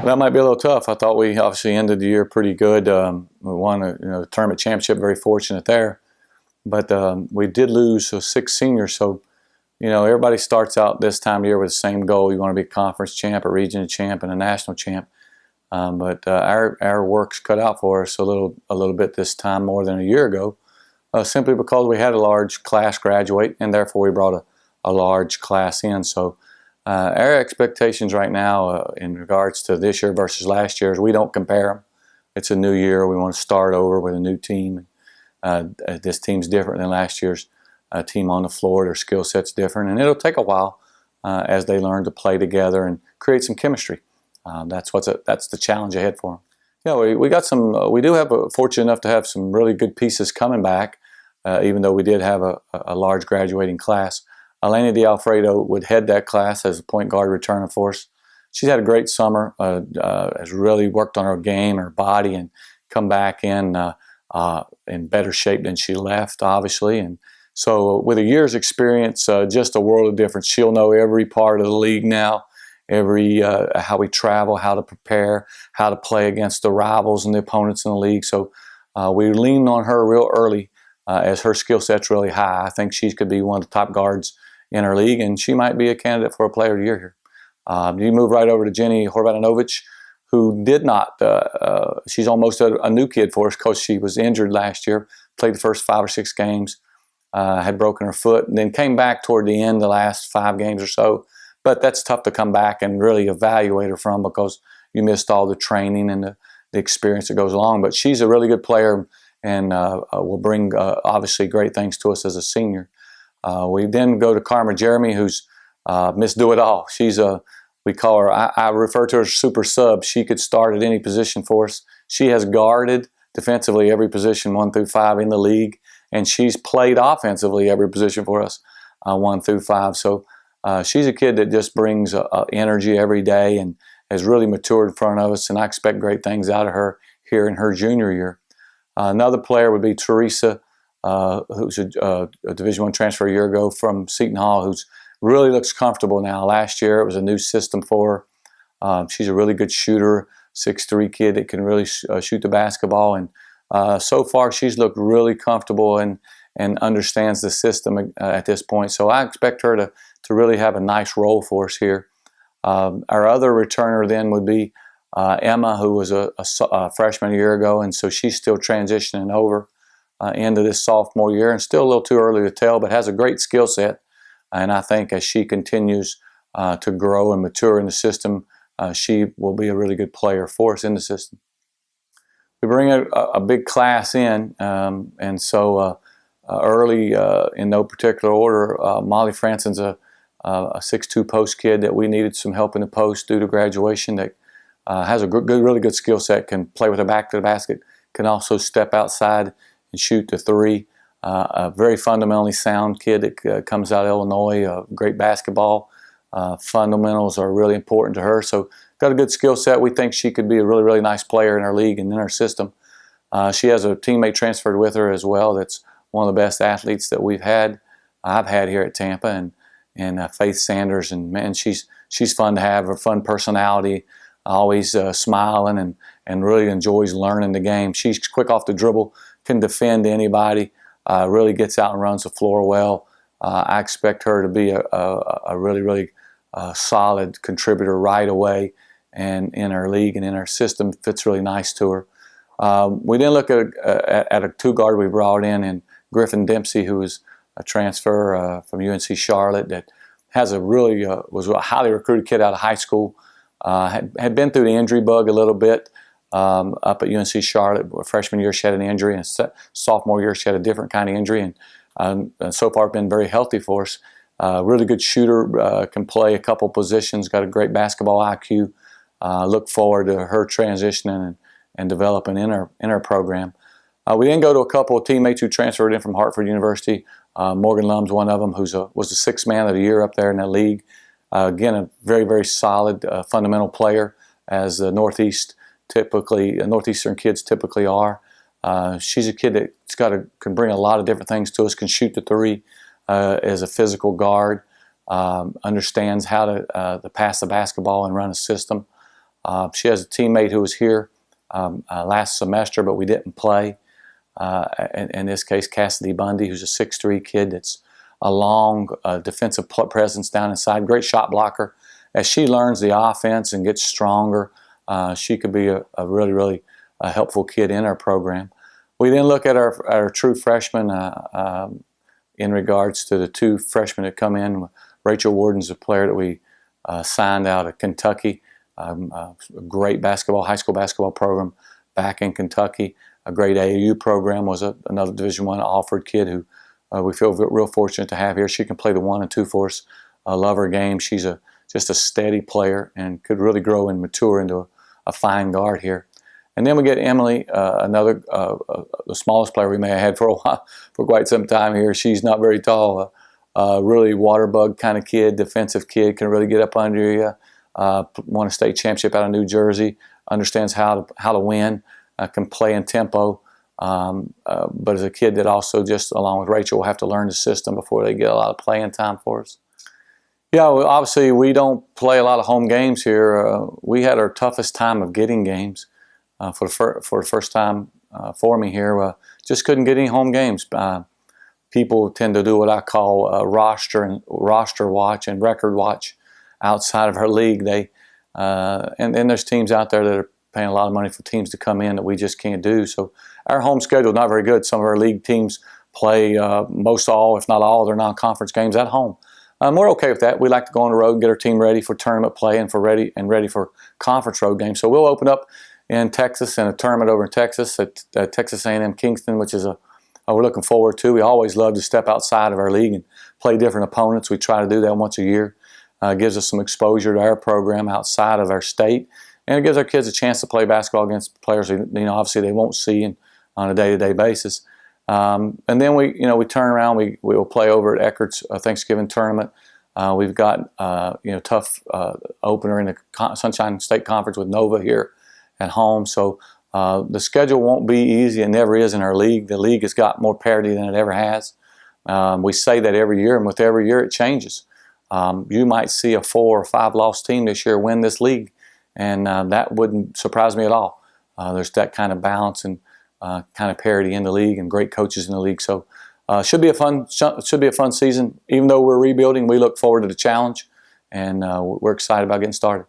That might be a little tough. I thought we obviously ended the year pretty good. We won the tournament championship, very fortunate there. But we did lose 6 seniors, so everybody starts out this time of year with the same goal. You want to be a conference champ, a region champ, and a national champ. But our work's cut out for us a little bit this time, more than a year ago, simply because we had a large class graduate, and therefore we brought a large class in. So our expectations right now in regards to this year versus last year is we don't compare them. It's a new year. We want to start over with a new team. This team's different than last year's team on the floor. Their skill set's different, and it'll take a while as they learn to play together and create some chemistry. That's the challenge ahead for them. We got some. We do have fortunate enough to have some really good pieces coming back, even though we did have a large graduating class. Elena D'Alfredo would head that class as a point guard returning for us. She's had a great summer. Has really worked on her game, her body, and come back in better shape than she left, obviously. And so with a year's experience, just a world of difference. She'll know every part of the league now, how we travel, how to prepare, how to play against the rivals and the opponents in the league. So we leaned on her real early as her skill set's really high. I think she could be one of the top guards in our league, and she might be a candidate for a player of the year here. You move right over to Jenny Horvatinovich, who did not, she's almost a new kid for us because she was injured last year, played the first 5 or 6 games, had broken her foot, and then came back toward the end, the last 5 games or so. But that's tough to come back and really evaluate her from because you missed all the training and the experience that goes along. But she's a really good player and will bring, obviously, great things to us as a senior. We then go to Karma Jeremy, who's Miss Do-It-All. She's we call her, I refer to her as super sub. She could start at any position for us. She has guarded defensively every position 1 through 5 in the league, and she's played offensively every position for us 1 through 5. So she's a kid that just brings energy every day and has really matured in front of us, and I expect great things out of her here in her junior year. Another player would be Teresa, who's a Division I transfer a year ago from Seton Hall, who's really looks comfortable now. Last year it was a new system for her. She's a really good shooter, 6'3" kid that can really shoot the basketball, and so far she's looked really comfortable and understands the system at this point. So I expect her to really have a nice role for us here. Our other returner then would be Emma, who was a freshman a year ago, and so she's still transitioning over into this sophomore year, and still a little too early to tell, but has a great skill set. And I think as she continues to grow and mature in the system, she will be a really good player for us in the system. We bring a big class in, and so early, in no particular order, Molly Franson's a 6'2" post kid that we needed some help in the post due to graduation, that has a really good skill set, can play with her back to the basket, can also step outside and shoot the 3. A very fundamentally sound kid that comes out of Illinois, great basketball. Fundamentals are really important to her, so got a good skill set. We think she could be a really, really nice player in our league and in our system. She has a teammate transferred with her as well that's one of the best athletes that I've had here at Tampa, and Faith Sanders, and man, she's fun to have, a fun personality, always smiling and really enjoys learning the game. She's quick off the dribble, can defend anybody, really gets out and runs the floor well. I expect her to be a really, really solid contributor right away, and in our league and in our system fits really nice to her. We then look at a 2 guard we brought in Griffin Dempsey, who is a transfer from UNC Charlotte, that has was a highly recruited kid out of high school. Had been through the injury bug a little bit up at UNC Charlotte. Freshman year she had an injury, and sophomore year she had a different kind of injury, and so far been very healthy for us. Really good shooter, can play a couple positions, got a great basketball IQ. Look forward to her transitioning and developing in our program. We then go to a couple of teammates who transferred in from Hartford University. Morgan Lum's one of them, was the 6th man of the year up there in that league. Again, a very, very solid fundamental player, as the Northeastern kids typically are. She's a kid that can bring a lot of different things to us, can shoot the 3, is a physical guard, understands how to pass the basketball and run a system. She has a teammate who was here last semester, but we didn't play. In this case, Cassidy Bundy, who's a 6'3" kid that's a long defensive presence down inside, great shot blocker. As she learns the offense and gets stronger, she could be a really, really helpful kid in our program. We then look at our true freshmen in regards to the 2 freshmen that come in. Rachel Warden's a player that we signed out of Kentucky, a great high school basketball program back in Kentucky. A great AAU program, was another Division I Alford kid who we feel real fortunate to have here. She can play the 1 and 2 for us. Love her game. She's just a steady player and could really grow and mature into a fine guard here. And then we get Emily, another the smallest player we may have had for a while, for quite some time here. She's not very tall, really water bug kind of kid, defensive kid, can really get up under you. Won a state championship out of New Jersey, understands how to win, can play in tempo. But as a kid that also, just along with Rachel, will have to learn the system before they get a lot of playing time for us. Yeah, well, obviously we don't play a lot of home games here. We had our toughest time of getting games for the first time for me here. Just couldn't get any home games. People tend to do what I call roster watch and record watch outside of our league. And then there's teams out there that are paying a lot of money for teams to come in that we just can't do. So our home schedule is not very good. Some of our league teams play most all, if not all, of their non-conference games at home. We're okay with that. We like to go on the road and get our team ready for tournament play and ready for conference road games. So we'll open up in Texas and a tournament over in Texas at Texas A&M Kingston, which is we're looking forward to. We always love to step outside of our league and play different opponents. We try to do that once a year. It gives us some exposure to our program outside of our state, and it gives our kids a chance to play basketball against players obviously they won't see on a day-to-day basis. And then we turn around. We will play over at Eckert's Thanksgiving tournament. We've got tough opener in the Sunshine State Conference with Nova here at home. So the schedule won't be easy. It never is in our league. The league has got more parity than it ever has. We say that every year, and with every year it changes. You might see a 4 or 5 loss team this year win this league, and that wouldn't surprise me at all. There's that kind of balance and kind of parity in the league, and great coaches in the league. So should be a fun season. Even though we're rebuilding, we look forward to the challenge, and we're excited about getting started.